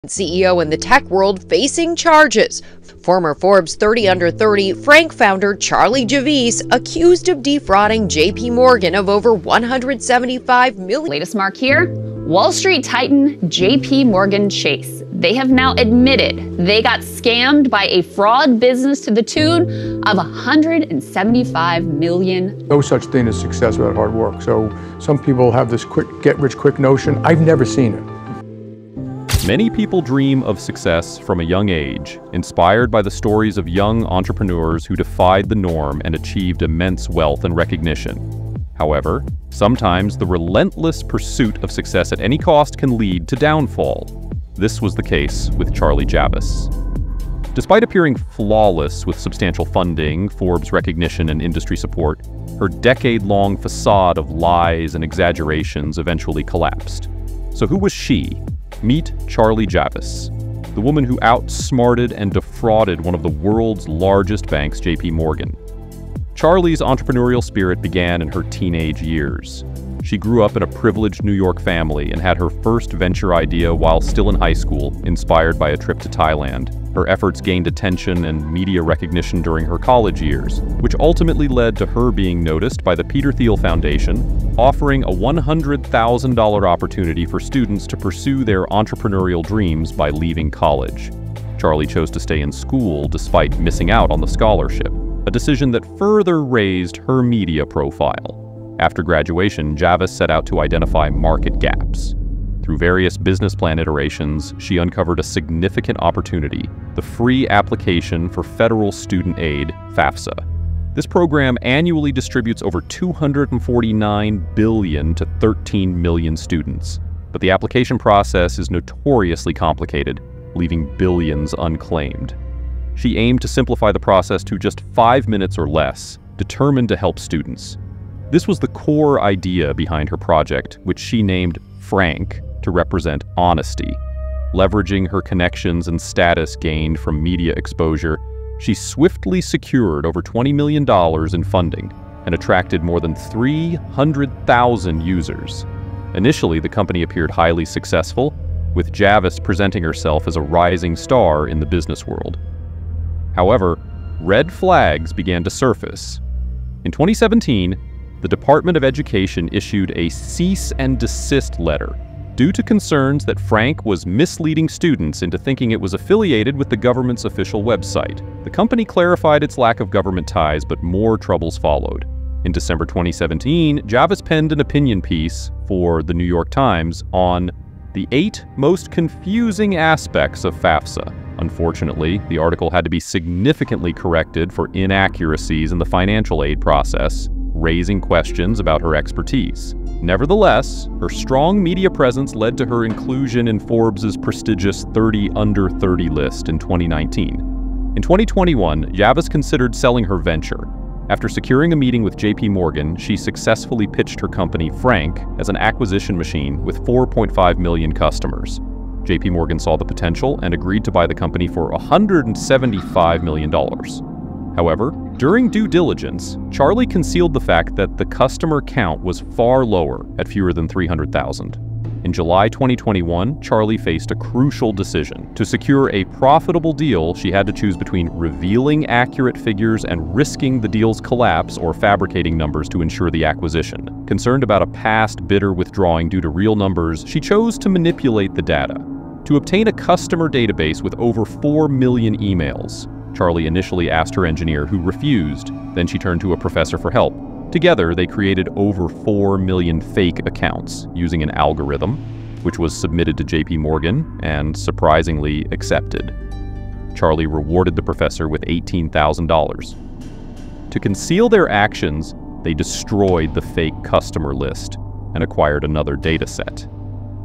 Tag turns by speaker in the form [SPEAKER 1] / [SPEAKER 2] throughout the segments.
[SPEAKER 1] CEO in the tech world facing charges. Former Forbes 30 Under 30 Frank founder Charlie Javice accused of defrauding JPMorgan of over $175 million.
[SPEAKER 2] Latest mark here, Wall Street titan JPMorgan Chase. They have now admitted they got scammed by a fraud business to the tune of $175 million.
[SPEAKER 3] No such thing as success without hard work. So some people have this quick get-rich-quick notion. I've never seen it.
[SPEAKER 4] Many people dream of success from a young age, inspired by the stories of young entrepreneurs who defied the norm and achieved immense wealth and recognition. However, sometimes the relentless pursuit of success at any cost can lead to downfall. This was the case with Charlie Javice. Despite appearing flawless with substantial funding, Forbes recognition, and industry support, her decade-long facade of lies and exaggerations eventually collapsed. So who was she? Meet Charlie Javice, the woman who outsmarted and defrauded one of the world's largest banks, JPMorgan. Charlie's entrepreneurial spirit began in her teenage years. She grew up in a privileged New York family and had her first venture idea while still in high school, inspired by a trip to Thailand. Her efforts gained attention and media recognition during her college years, which ultimately led to her being noticed by the Peter Thiel Foundation, offering a $100,000 opportunity for students to pursue their entrepreneurial dreams by leaving college. Charlie chose to stay in school despite missing out on the scholarship, a decision that further raised her media profile. After graduation, Javice set out to identify market gaps. Through various business plan iterations, she uncovered a significant opportunity: the free application for federal student aid, FAFSA. This program annually distributes over $249 billion to 13 million students. But the application process is notoriously complicated, leaving billions unclaimed. She aimed to simplify the process to just 5 minutes or less, determined to help students. This was the core idea behind her project, which she named Frank, to represent honesty. Leveraging her connections and status gained from media exposure, she swiftly secured over $20 million in funding and attracted more than 300,000 users. Initially, the company appeared highly successful, with Javice presenting herself as a rising star in the business world. However, red flags began to surface. In 2017, the Department of Education issued a cease and desist letter due to concerns that Frank was misleading students into thinking it was affiliated with the government's official website. The company clarified its lack of government ties, but more troubles followed. In December 2017, Javice penned an opinion piece for the New York Times on the 8 most confusing aspects of FAFSA. Unfortunately, the article had to be significantly corrected for inaccuracies in the financial aid process, raising questions about her expertise. Nevertheless, her strong media presence led to her inclusion in Forbes' prestigious 30 Under 30 list in 2019. In 2021, Javice considered selling her venture. After securing a meeting with JPMorgan, she successfully pitched her company, Frank, as an acquisition machine with 4.5 million customers. JPMorgan saw the potential and agreed to buy the company for $175 million. However, during due diligence, Charlie concealed the fact that the customer count was far lower at fewer than 300,000. In July 2021, Charlie faced a crucial decision. To secure a profitable deal, she had to choose between revealing accurate figures and risking the deal's collapse or fabricating numbers to ensure the acquisition. Concerned about a past bidder withdrawing due to real numbers, she chose to manipulate the data. To obtain a customer database with over 4 million emails, Charlie initially asked her engineer, who refused. Then she turned to a professor for help. Together, they created over 4 million fake accounts using an algorithm, which was submitted to JPMorgan and surprisingly accepted. Charlie rewarded the professor with $18,000. To conceal their actions, they destroyed the fake customer list and acquired another data set.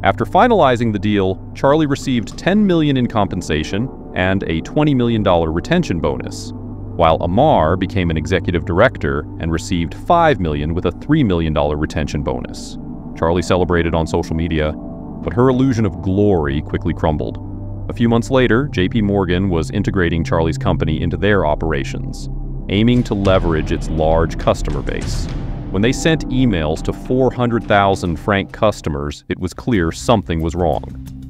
[SPEAKER 4] After finalizing the deal, Charlie received $10 million in compensation and a $20 million retention bonus, while Amar became an executive director and received $5 million with a $3 million retention bonus. Charlie celebrated on social media, but her illusion of glory quickly crumbled. A few months later, JPMorgan was integrating Charlie's company into their operations, aiming to leverage its large customer base. When they sent emails to 400,000 Frank customers, it was clear something was wrong.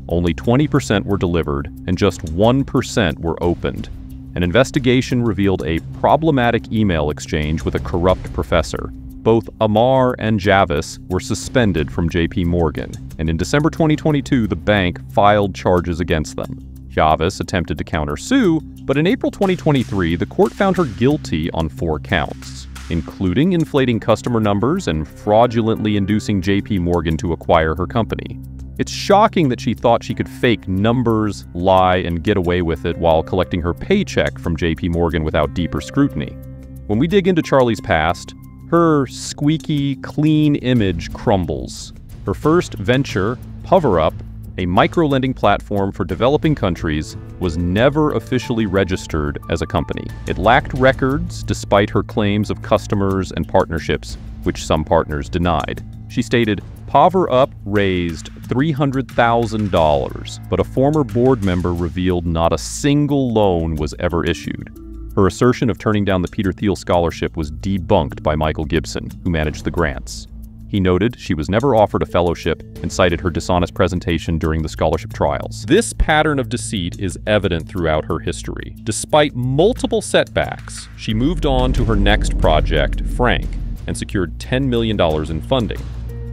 [SPEAKER 4] Only 20% were delivered, and just 1% were opened. An investigation revealed a problematic email exchange with a corrupt professor. Both Amar and Javice were suspended from JPMorgan, and in December 2022, the bank filed charges against them. Javice attempted to countersue, but in April 2023, the court found her guilty on 4 counts, including inflating customer numbers and fraudulently inducing JPMorgan to acquire her company. It's shocking that she thought she could fake numbers, lie, and get away with it while collecting her paycheck from JPMorgan without deeper scrutiny. When we dig into Charlie's past, her squeaky, clean image crumbles. Her first venture, PowerUp, a micro-lending platform for developing countries, was never officially registered as a company. It lacked records despite her claims of customers and partnerships, which some partners denied. She stated, PowerUp raised $300,000, but a former board member revealed not a single loan was ever issued. Her assertion of turning down the Peter Thiel Scholarship was debunked by Michael Gibson, who managed the grants. He noted she was never offered a fellowship and cited her dishonest presentation during the scholarship trials. This pattern of deceit is evident throughout her history. Despite multiple setbacks, she moved on to her next project, Frank, and secured $10 million in funding.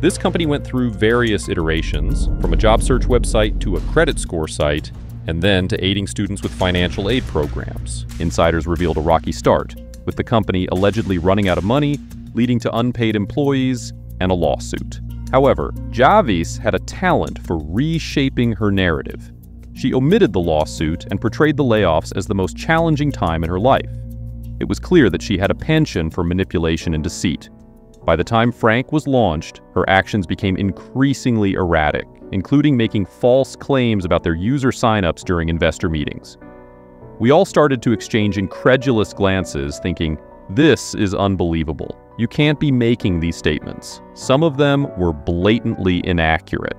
[SPEAKER 4] This company went through various iterations, from a job search website to a credit score site, and then to aiding students with financial aid programs. Insiders revealed a rocky start, with the company allegedly running out of money, leading to unpaid employees and a lawsuit. However, Javice had a talent for reshaping her narrative. She omitted the lawsuit and portrayed the layoffs as the most challenging time in her life. It was clear that she had a penchant for manipulation and deceit. By the time Frank was launched, her actions became increasingly erratic, including making false claims about their user signups during investor meetings. We all started to exchange incredulous glances, thinking, "This is unbelievable. You can't be making these statements." Some of them were blatantly inaccurate.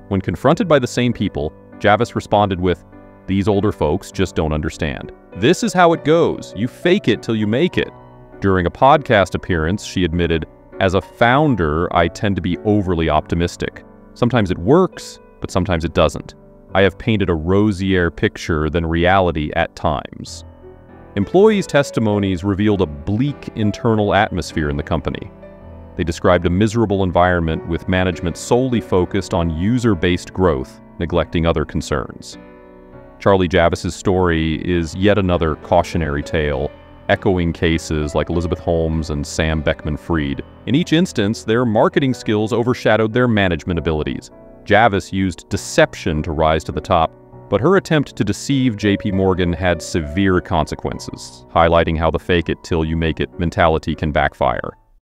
[SPEAKER 4] When confronted by the same people, Javice responded with, "These older folks just don't understand. This is how it goes. You fake it till you make it." During a podcast appearance, she admitted, "As a founder, I tend to be overly optimistic. Sometimes it works, but sometimes it doesn't. I have painted a rosier picture than reality at times." Employees' testimonies revealed a bleak internal atmosphere in the company. They described a miserable environment with management solely focused on user-based growth, neglecting other concerns. Charlie Javice's story is yet another cautionary tale, echoing cases like Elizabeth Holmes and Sam Beckman-Fried. In each instance, their marketing skills overshadowed their management abilities. Javice used deception to rise to the top, but her attempt to deceive JPMorgan had severe consequences, highlighting how the fake it till you make it mentality can backfire.